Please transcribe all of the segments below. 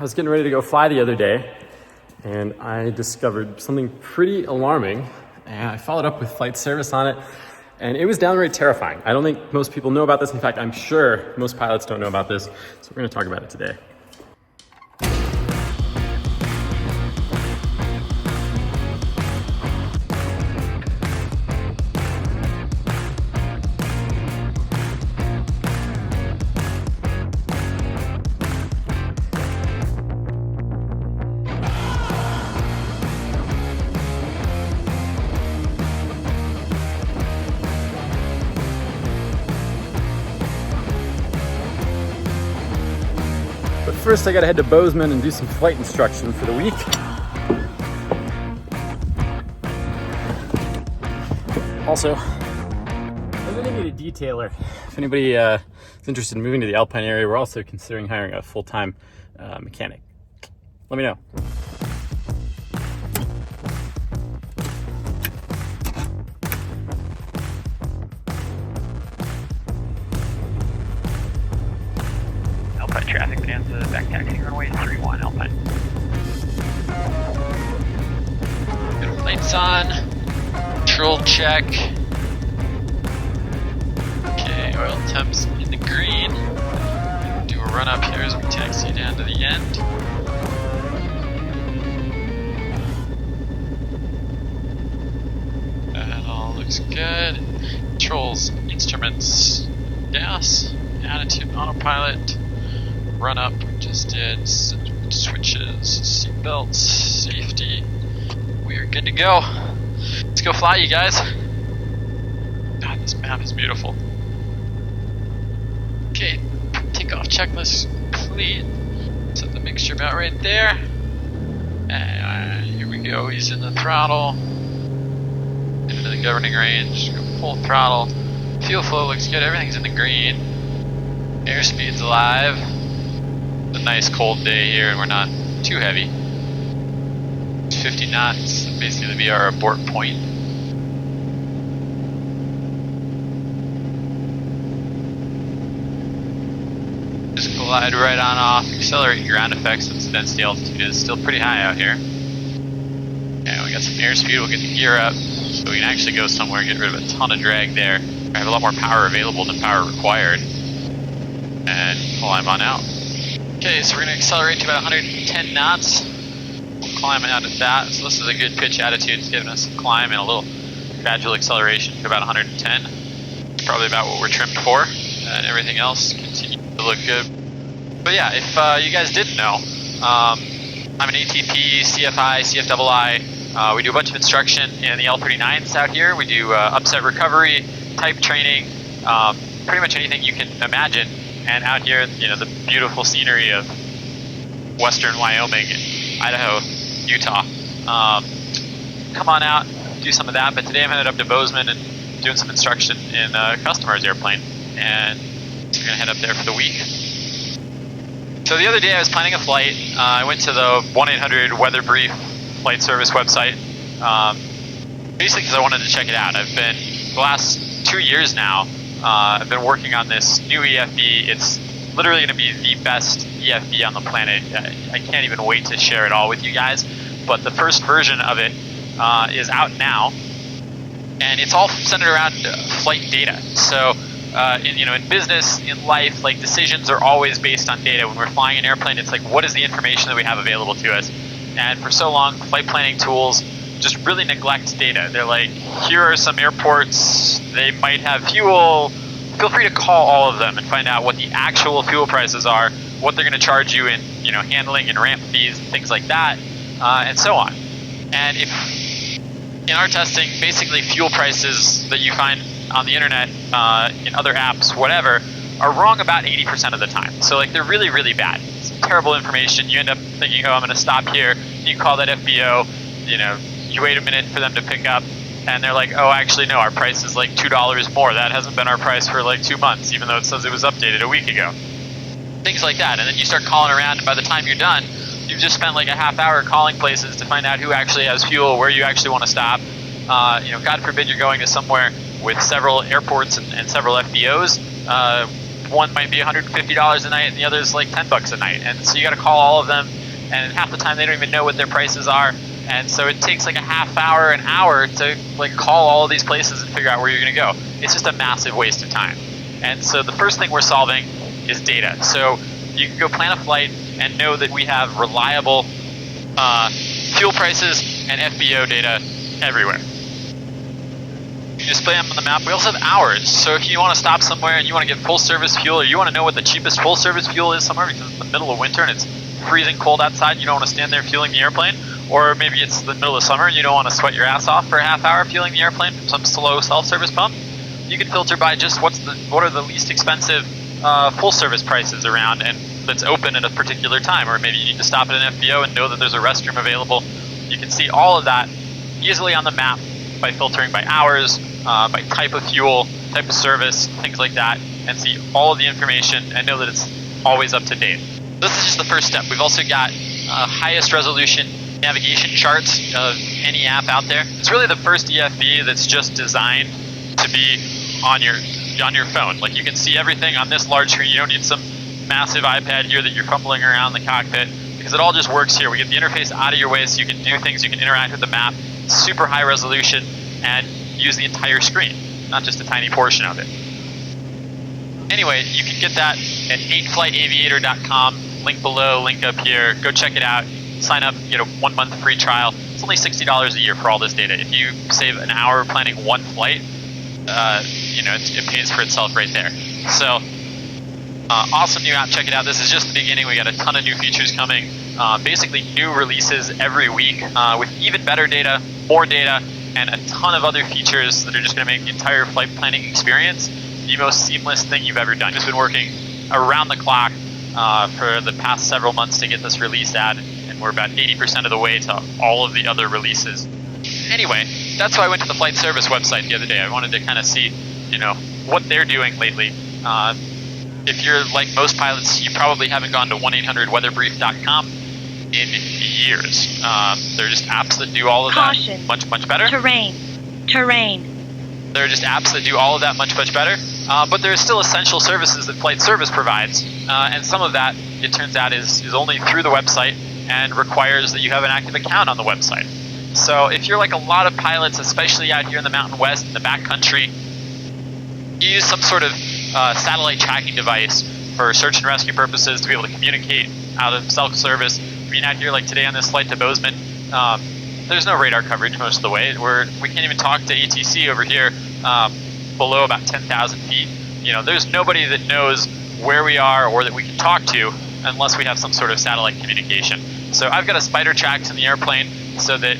I was getting ready to go fly the other day, and I discovered something pretty alarming, and I followed up with flight service on it, and it was downright terrifying. I don't think most people know about this. In fact, I'm sure most pilots don't know about this, so we're going to talk about it today. But first I gotta head to Bozeman and do some flight instruction for the week. Also, I'm gonna need a detailer. If anybody is interested in moving to the Alpine area, we're also considering hiring a full-time mechanic. Let me know. Alpine traffic, Kansas, back taxiing runway 31, Alpine. Good, lights on, control check. Okay, oil temps in the green. Do a run up here as we taxi down to the end. That all looks good. Controls, instruments, gas, attitude, autopilot. Run up, just did switches, seat belts, safety. We are good to go. Let's go fly, you guys. God, this map is beautiful. Okay, takeoff checklist complete. Set the mixture about right there. And here we go, he's in the throttle. Into the governing range, go full throttle. Fuel flow looks good, everything's in the green. Airspeed's alive. It's a nice cold day here and we're not too heavy. It's 50 knots, basically be our abort point. Just glide right on off, accelerate ground effects since the density altitude is still pretty high out here. And we got some airspeed, we'll get the gear up so we can actually go somewhere and get rid of a ton of drag there. I have a lot more power available than power required. And climb on out. Okay, so we're going to accelerate to about 110 knots. We'll climb out at that. So this is a good pitch attitude. It's giving us some climb and a little gradual acceleration to about 110. It's probably about what we're trimmed for. And everything else continues to look good. But yeah, if you guys didn't know, I'm an ATP, CFI, CFII. We do a bunch of instruction in the L39s out here. We do upset recovery, type training, pretty much anything you can imagine. And out here, you know, the beautiful scenery of western Wyoming, Idaho, Utah. Come on out, do some of that. But today I'm headed up to Bozeman and doing some instruction in a customer's airplane. And so we're going to head up there for the week. So the other day I was planning a flight. I went to the 1-800 Weather flight service website. Basically because I wanted to check it out. I've been, the last 2 years now, I've been working on this new EFB. It's literally going to be the best EFB on the planet. I can't even wait to share it all with you guys. But the first version of it is out now, and it's all centered around flight data. So, in business, in life, like decisions are always based on data. When we're flying an airplane, it's like, what is the information that we have available to us? And for so long, flight planning tools just really neglect data. They're like, here are some airports, they might have fuel, feel free to call all of them and find out what the actual fuel prices are, what they're going to charge you in handling and ramp fees and things like that, and so on. And if in our testing, basically fuel prices that you find on the internet, in other apps, whatever, are wrong about 80% of the time. So like they're really, really bad. It's terrible information. You end up thinking, oh, I'm going to stop here. You call that FBO, you wait a minute for them to pick up, and they're like, oh, actually, no, our price is like $2 more. That hasn't been our price for like 2 months, even though it says it was updated a week ago. Things like that. And then you start calling around, and by the time you're done, you've just spent like a half hour calling places to find out who actually has fuel, where you actually want to stop. God forbid you're going to somewhere with several airports and several FBOs. one might be $150 a night and the other is like $10 a night. And so you got to call all of them, and half the time they don't even know what their prices are. And so it takes like a half hour, an hour to like call all of these places and figure out where you're going to go. It's just a massive waste of time. And so the first thing we're solving is data. So you can go plan a flight and know that we have reliable fuel prices and FBO data everywhere. You display them on the map. We also have hours. So if you want to stop somewhere and you want to get full service fuel, or you want to know what the cheapest full service fuel is somewhere because it's the middle of winter and it's freezing cold outside, you don't want to stand there fueling the airplane, or maybe it's the middle of summer and you don't want to sweat your ass off for a half hour fueling the airplane from some slow self-service pump, you can filter by just what are the least expensive full service prices around and that's open at a particular time. Or maybe you need to stop at an FBO and know that there's a restroom available. You can see all of that easily on the map by filtering by hours, by type of fuel, type of service, things like that, and see all of the information and know that it's always up to date. This is just the first step. We've also got highest resolution navigation charts of any app out there. It's really the first EFB that's just designed to be on your phone. Like, you can see everything on this large screen. You don't need some massive iPad here that you're fumbling around the cockpit, because it all just works here. We get the interface out of your way so you can do things, you can interact with the map, super high resolution, and use the entire screen, not just a tiny portion of it. Anyway, you can get that at 8flightaviator.com. Link below, link up here. Go check it out. Sign up, get a 1 month free trial. It's only $60 a year for all this data. If you save an hour planning one flight, it pays for itself right there. So, awesome new app. Check it out. This is just the beginning. We got a ton of new features coming. Basically, new releases every week with even better data, more data, and a ton of other features that are just going to make the entire flight planning experience the most seamless thing you've ever done. It's been working around the clock for the past several months to get this released out, and we're about 80% of the way to all of the other releases. Anyway, that's why I went to the Flight Service website the other day. I wanted to kind of see, what they're doing lately. If you're like most pilots, you probably haven't gone to 1-800-weatherbrief.com in years. They're just apps that do all of Caution. that much better. Terrain. They're just apps that do all of that much better. But there's still essential services that Flight Service provides, and some of that, it turns out, is only through the website and requires that you have an active account on the website. So if you're like a lot of pilots, especially out here in the Mountain West, in the backcountry, you use some sort of satellite tracking device for search and rescue purposes to be able to communicate out of self-service. Being out here like today on this flight to Bozeman, there's no radar coverage most of the way. We can't even talk to ATC over here below about 10,000 feet. There's nobody that knows where we are or that we can talk to unless we have some sort of satellite communication. So I've got a spider tracks in the airplane so that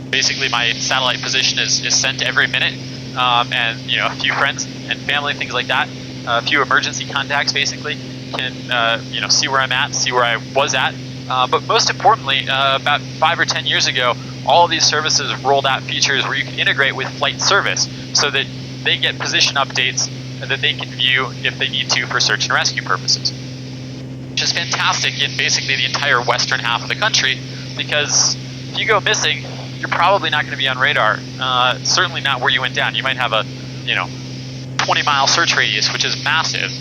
basically my satellite position is sent every minute, and a few friends and family, things like that, a few emergency contacts basically can see where I'm at, see where I was at. But most importantly, about 5 or 10 years ago, all of these services rolled out features where you can integrate with Flight Service so that they get position updates that they can view if they need to for search and rescue purposes. Which is fantastic in basically the entire western half of the country, because if you go missing, you're probably not going to be on radar. Certainly not where you went down. You might have a 20-mile search radius, which is massive,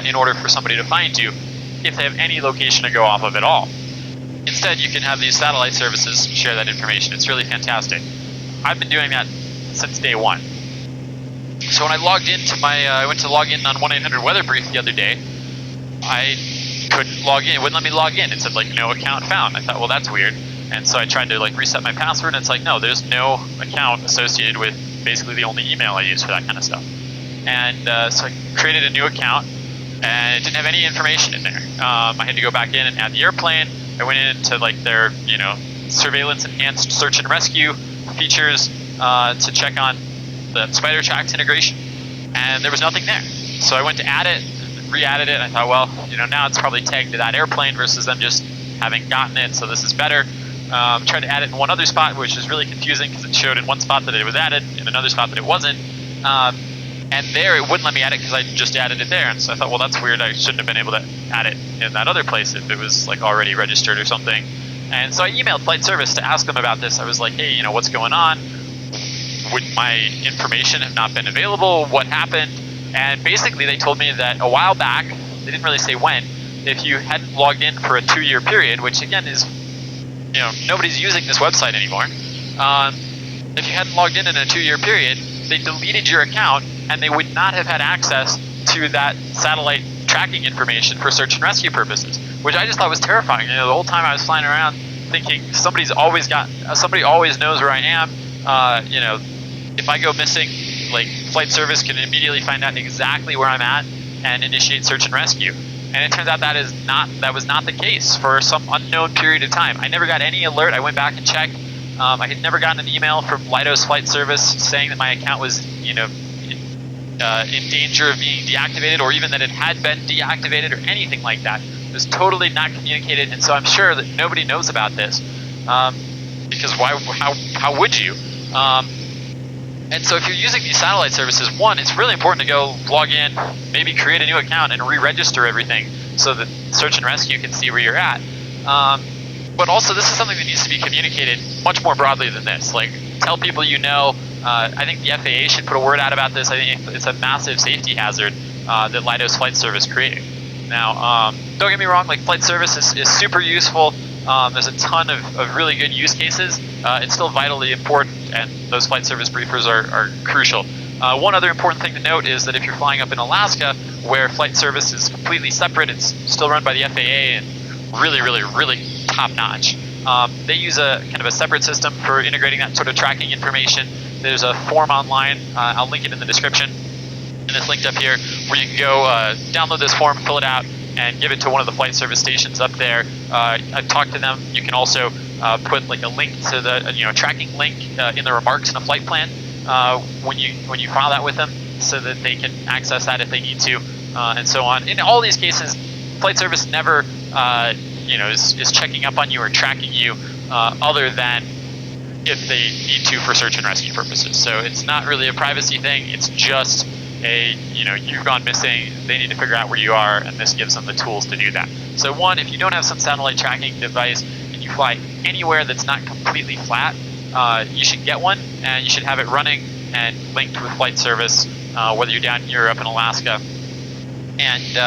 in order for somebody to find you if they have any location to go off of at all. Instead, you can have these satellite services share that information. It's really fantastic. I've been doing that since day one. So when I logged into I went to log in on 1-800-WeatherBrief the other day, I couldn't log in. It wouldn't let me log in. It said no account found. I thought, well, that's weird. And so I tried to reset my password, and it's no, there's no account associated with basically the only email I use for that kind of stuff. And so I created a new account, and it didn't have any information in there. I had to go back in and add the airplane. I went into their surveillance enhanced search and rescue features to check on the spider tracks integration, and there was nothing there. So I went to add it, re-added it, and I thought, well, now it's probably tagged to that airplane versus them just having gotten it, so this is better. Tried to add it in one other spot, which is really confusing because it showed in one spot that it was added, in another spot that it wasn't. And there it wouldn't let me add it because I just added it there. And so I thought, well, that's weird. I shouldn't have been able to add it in that other place if it was already registered or something. And so I emailed Flight Service to ask them about this. I was like, hey, what's going on? Would my information have not been available? What happened? And basically they told me that a while back, they didn't really say when, if you hadn't logged in for a 2-year period, which again is, nobody's using this website anymore. If you hadn't logged in a 2-year period, they deleted your account and they would not have had access to that satellite tracking information for search and rescue purposes, which I just thought was terrifying. The whole time I was flying around thinking somebody always knows where I am. If I go missing, like, flight service can immediately find out exactly where I'm at and initiate search and rescue. And it turns out that was not the case for some unknown period of time. I never got any alert. I went back and checked. I had never gotten an email from Leidos Flight Service saying that my account was, in danger of being deactivated, or even that it had been deactivated, or anything like that. It was totally not communicated, and so I'm sure that nobody knows about this, because how would you? And so if you're using these satellite services, one, it's really important to go log in, maybe create a new account and re-register everything so that search and rescue can see where you're at. But also, this is something that needs to be communicated much more broadly than this. Like, tell people you know. I think the FAA should put a word out about this. I think it's a massive safety hazard that Leidos Flight Service created. Now, don't get me wrong, like, flight service is super useful. There's a ton of really good use cases. It's still vitally important, and those flight service briefers are crucial. One other important thing to note is that if you're flying up in Alaska, where flight service is completely separate, it's still run by the FAA and really, really, really top-notch. They use a kind of a separate system for integrating that sort of tracking information. There's a form online. I'll link it in the description, and it's linked up here, where you can go download this form, fill it out, and give it to one of the flight service stations up there. I've talked to them. You can also put like a link to the tracking link in the remarks in a flight plan when you file that with them, so that they can access that if they need to, and so on. In all these cases, flight service never is checking up on you or tracking you other than if they need to for search and rescue purposes. So it's not really a privacy thing. It's just you've gone missing, they need to figure out where you are, and this gives them the tools to do that. So one, if you don't have some satellite tracking device and you fly anywhere that's not completely flat, you should get one, and you should have it running and linked with flight service, whether you're down here or up in Alaska. And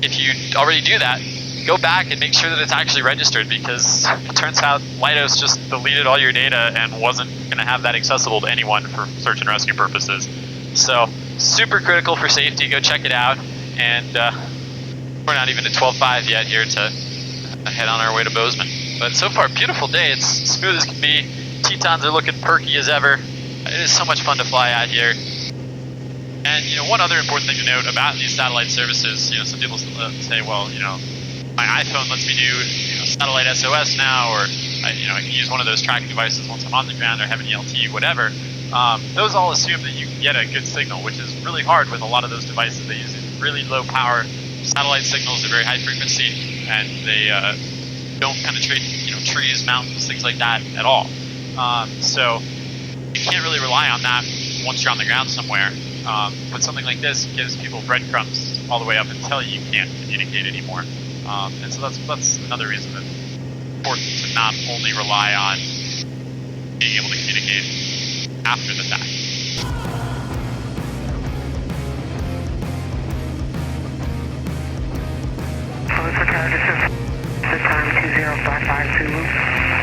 if you already do that, go back and make sure that it's actually registered, because it turns out Leidos just deleted all your data and wasn't going to have that accessible to anyone for search and rescue purposes. So super critical for safety. Go check it out. And we're not even at 12.5 yet here to head on our way to Bozeman. But so far, beautiful day. It's smooth as can be. Tetons are looking perky as ever. It is so much fun to fly out here. And one other important thing to note about these satellite services, some people say, well, my iPhone lets me do satellite SOS now, or I can use one of those tracking devices once I'm on the ground, or have an ELT, whatever. Those all assume that you can get a good signal, which is really hard with a lot of those devices. They use really low power satellite signals at very high frequency, and they don't penetrate trees, mountains, things like that at all. So you can't really rely on that once you're on the ground somewhere. But something like this gives people breadcrumbs all the way up until you can't communicate anymore. And so that's another reason that it's important to not only rely on being able to communicate after the fact. This time 2055 Zulu,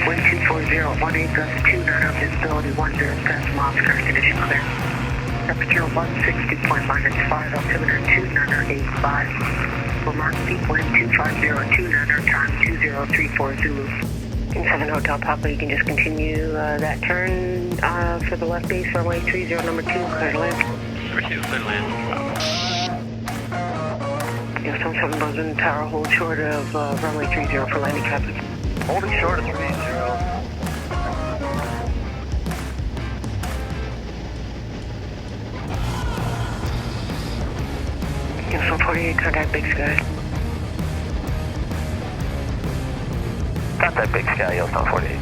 wind 24018, gust 29 up, visibility 10 miles, current condition clear. Temperature 160.-5, altimeter 2985. Vermont peak wind 25029, time 2034 Zulu. In 7 Hotel Papa, you can just continue that turn for the left base, runway 30, number 2, clear to land. Number 2, clear to land. Yes, 17 Bozeman Tower, hold short of runway 30 for landing traffic. Holding short of 30. Yes, 48, contact Big Sky. Got that Big Sky, Yellowstone 48.